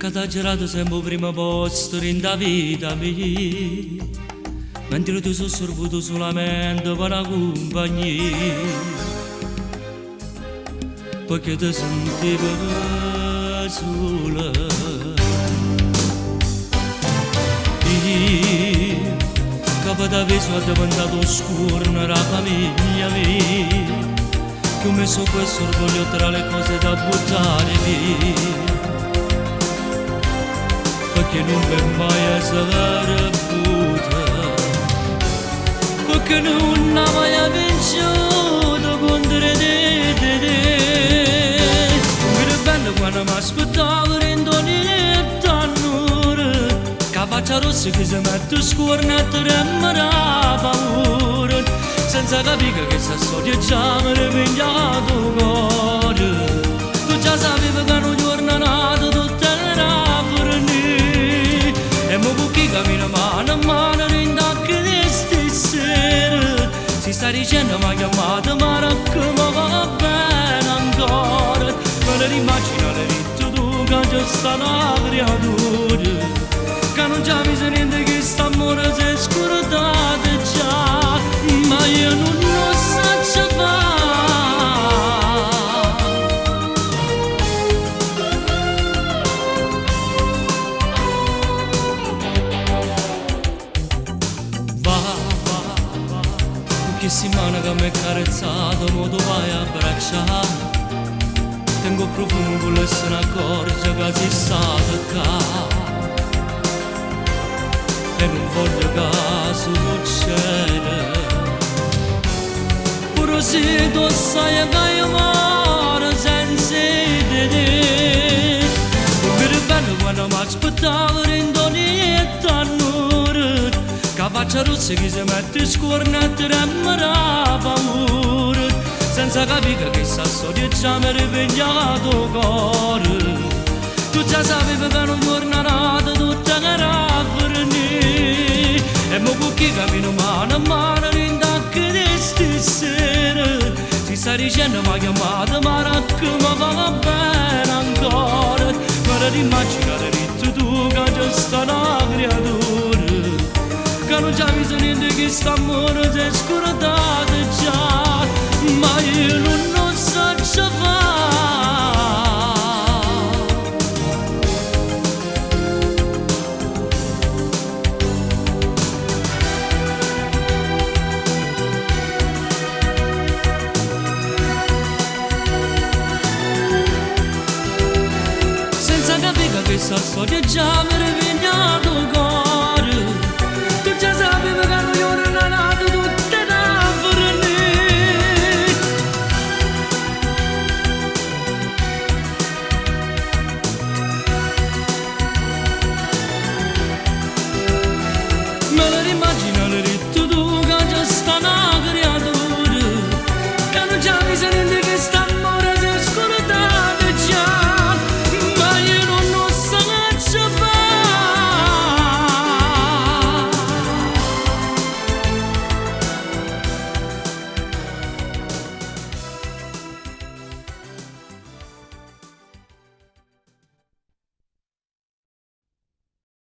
che t'ha girato sempre al primo posto in da vita mia, mentre tu sei sorvuto solamente per la compagnia, perché ti sentivo sola. Io, che da viso ho diventato scuro nella famiglia mia, che ho messo questo orgoglio tra le cose da buttare via, perché non per mai essere puta, perché non ha mai vinciuto contro te. Che bello quando mi aspettavo in ogni tannura, che faccia rossa che si mette scorna e tremera paura, senza capire che sta storia già mi ripigliato il cuore. Tu già sapevi che non giorno nato tutta era fornì, e mo con chi cammina mano a mano rindacchi di stasera, si sta dicendo mi ha chiamato ma non che mi va bene ancora, me ne immagino le vite tu che già sta una creatura, che non già mi sento niente che sta amore si è scordato già, ma io non lo so fare. Che settimana che mi hai carezzato, mo tu vai a abbracciare, tengo profumo con le se ne accorge che si sta toccando, e non voglio che succeda, pure se tu sai che io muore senza te. Che bello quando mi aspettavo in ogni tannura, che faccia rossa che si mette scorna e tremera paura, senza capire che sta storia già mi ha ripigliato il cuore. Tu già sapevi che non giorno nato tutta era fornì, e mo con chi cammino mano a mano rindacchi di stasera, si sta dicendo mi ha chiamato ma non che mi va bene ancora, me ne immaginare ritto tu che già sta una creatura, che non già mi sono niente che sta amore si è scordato già, ma io non so fare. Senza capire che sta storia già mi ha ripigliato il cuore.